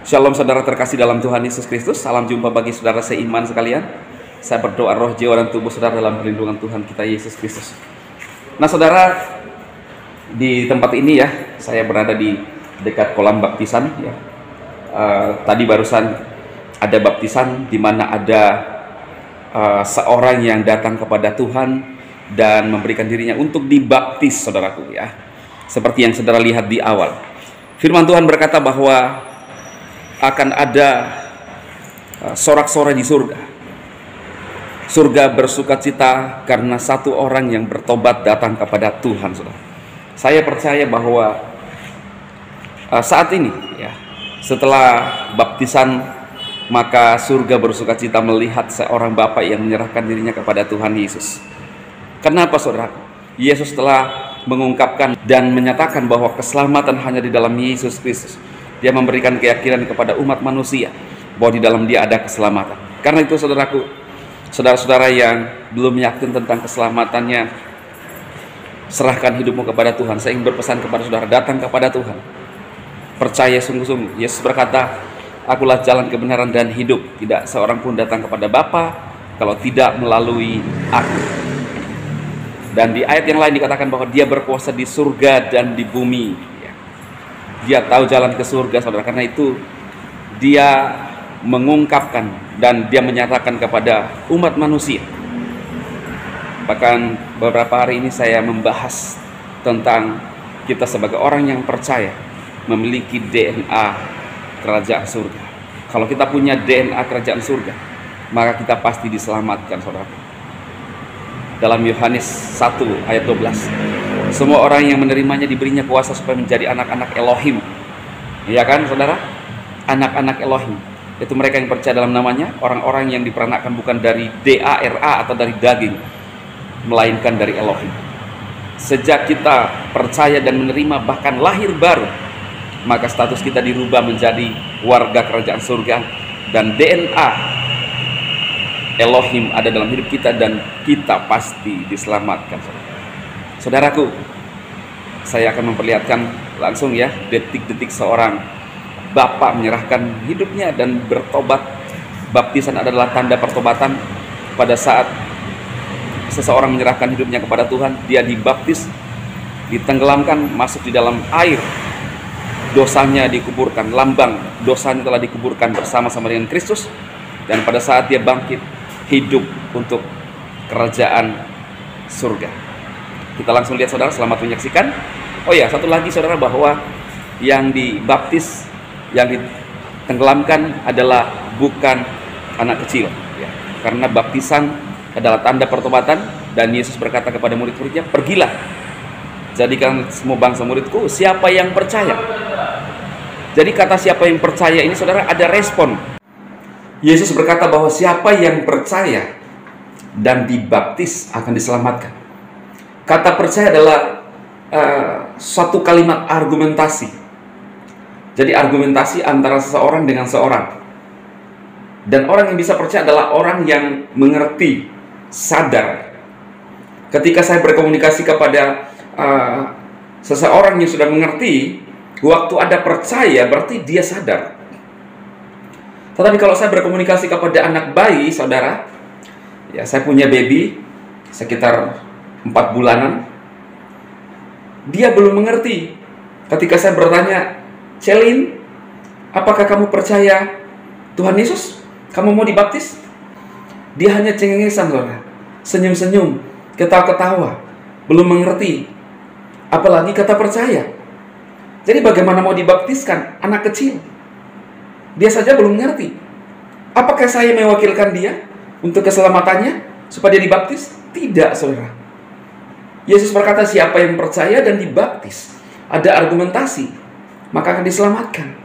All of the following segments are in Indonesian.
Shalom saudara terkasih dalam Tuhan Yesus Kristus. Salam jumpa bagi saudara seiman sekalian. Saya berdoa roh, jiwa, dan tubuh saudara dalam perlindungan Tuhan kita Yesus Kristus. Nah saudara, di tempat ini ya, saya berada di dekat kolam baptisan ya. Tadi barusan ada baptisan di mana ada seorang yang datang kepada Tuhan dan memberikan dirinya untuk dibaptis, saudaraku ya. Seperti yang saudara lihat di awal. Firman Tuhan berkata bahwa akan ada sorak-sorai di surga. Surga bersukacita karena satu orang yang bertobat datang kepada Tuhan, saudara. Saya percaya bahwa saat ini ya, setelah baptisan, maka surga bersukacita melihat seorang bapak yang menyerahkan dirinya kepada Tuhan Yesus. Kenapa, saudara? Yesus telah mengungkapkan dan menyatakan bahwa keselamatan hanya di dalam Yesus Kristus. Dia memberikan keyakinan kepada umat manusia bahwa di dalam dia ada keselamatan. Karena itu saudaraku, saudara-saudara yang belum yakin tentang keselamatannya, serahkan hidupmu kepada Tuhan. Saya ingin berpesan kepada saudara, datang kepada Tuhan. Percaya sungguh-sungguh. Yesus berkata, akulah jalan kebenaran dan hidup. Tidak seorang pun datang kepada Bapa kalau tidak melalui aku. Dan di ayat yang lain dikatakan bahwa dia berkuasa di surga dan di bumi. Dia tahu jalan ke surga, saudara. Karena itu dia mengungkapkan dan dia menyatakan kepada umat manusia. Bahkan beberapa hari ini saya membahas tentang kita sebagai orang yang percaya memiliki DNA kerajaan surga. Kalau kita punya DNA kerajaan surga, maka kita pasti diselamatkan, saudara. Dalam Yohanes 1 ayat 12, semua orang yang menerimanya diberinya kuasa supaya menjadi anak-anak Elohim. Iya kan, saudara? Anak-anak Elohim. Itu mereka yang percaya dalam namanya, orang-orang yang diperanakkan bukan dari DARA atau dari daging, melainkan dari Elohim. Sejak kita percaya dan menerima bahkan lahir baru, maka status kita dirubah menjadi warga kerajaan surga, dan DNA Elohim ada dalam hidup kita dan kita pasti diselamatkan. Saudaraku, saya akan memperlihatkan langsung ya detik-detik seorang bapak menyerahkan hidupnya dan bertobat. Baptisan adalah tanda pertobatan. Pada saat seseorang menyerahkan hidupnya kepada Tuhan, dia dibaptis, ditenggelamkan, masuk di dalam air, dosanya dikuburkan, lambang dosanya telah dikuburkan bersama-sama dengan Kristus, dan pada saat dia bangkit, hidup untuk kerajaan surga. Kita langsung lihat, saudara, selamat menyaksikan. Oh ya, satu lagi saudara, bahwa yang dibaptis, yang ditenggelamkan adalah bukan anak kecil ya. Karena baptisan adalah tanda pertobatan, dan Yesus berkata kepada murid-muridnya, pergilah, jadikan semua bangsa muridku. Siapa yang percaya? Jadi kata siapa yang percaya ini, saudara, ada respon. Yesus berkata bahwa siapa yang percaya dan dibaptis akan diselamatkan. Kata percaya adalah suatu kalimat argumentasi. Jadi argumentasi antara seseorang dengan seorang. Dan orang yang bisa percaya adalah orang yang mengerti, sadar. Ketika saya berkomunikasi kepada seseorang yang sudah mengerti, waktu ada percaya berarti dia sadar. Tetapi kalau saya berkomunikasi kepada anak bayi, saudara, ya, saya punya baby sekitar 4 bulanan, dia belum mengerti. Ketika saya bertanya, Celin, apakah kamu percaya Tuhan Yesus? Kamu mau dibaptis? Dia hanya cengengesan, saudara, senyum-senyum, ketawa-ketawa, belum mengerti. Apalagi kata percaya. Jadi bagaimana mau dibaptiskan anak kecil? Dia saja belum ngerti. Apakah saya mewakilkan dia untuk keselamatannya supaya dia dibaptis? Tidak, saudara. Yesus berkata siapa yang percaya dan dibaptis, ada argumentasi, maka akan diselamatkan.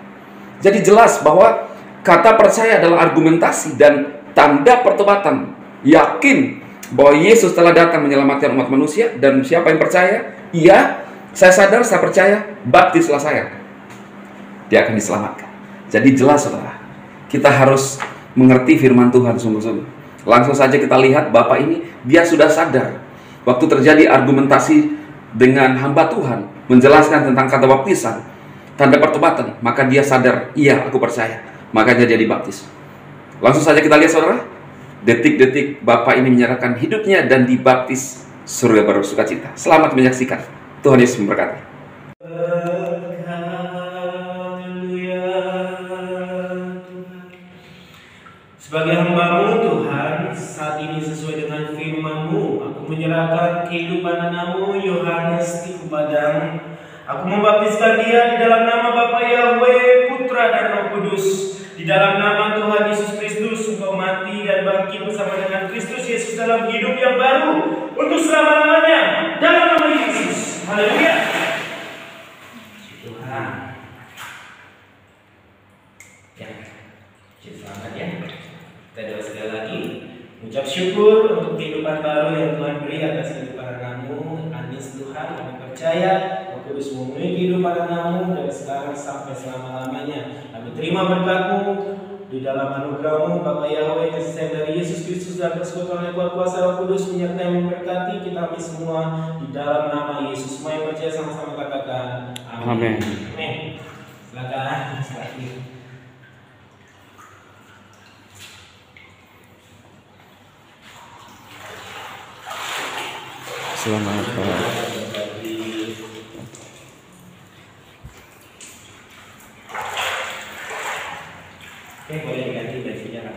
Jadi jelas bahwa kata percaya adalah argumentasi dan tanda pertobatan. Yakin bahwa Yesus telah datang menyelamatkan umat manusia, dan siapa yang percaya, iya, saya sadar, saya percaya, baptislah saya, dia akan diselamatkan. Jadi jelas, saudara, kita harus mengerti firman Tuhan sungguh-sungguh. Langsung saja kita lihat bapak ini, dia sudah sadar. Waktu terjadi argumentasi dengan hamba Tuhan menjelaskan tentang kata baptisan, tanda pertobatan, maka dia sadar, iya aku percaya, makanya dia dibaptis. Langsung saja kita lihat saudara, detik-detik Bapak ini menyerahkan hidupnya dan dibaptis, surga baru sukacita. Selamat menyaksikan. Tuhan Yesus memberkati. Sebagai hamba-Mu Tuhan, saat ini sesuai dengan firman-Mu, aku menyerahkan kehidupan anak-Mu Yohanes di Padang. Aku membaptiskan dia di dalam nama Bapa Yahweh, Putra dan Roh Kudus. Di dalam nama Tuhan Yesus Kristus, Engkau mati dan bangkit bersama dengan Kristus Yesus dalam hidup yang baru untuk selama-lamanya. Dalam nama Yesus. Haleluya. Tuhan. Ya, selamat ya. Kita doa sekali lagi, ucap syukur untuk kehidupan baru yang Tuhan beri atas kehidupan anak-Mu Anis. Tuhan, kami percaya Roh Kudus memenuhi kehidupan anak-Mu dari sekarang sampai selama-lamanya. Kami terima berkat-Mu di dalam anugerah-Mu, Bapa Yahweh, kasih sayang dari Yesus Kristus dan persekutuan kuat kuasa Roh Kudus menyertai memberkati kita semua di dalam nama Yesus. Semua yang percaya sama-sama katakan amin. Amin. Silakan. Selamat Oke, boleh diganti bajunya kan?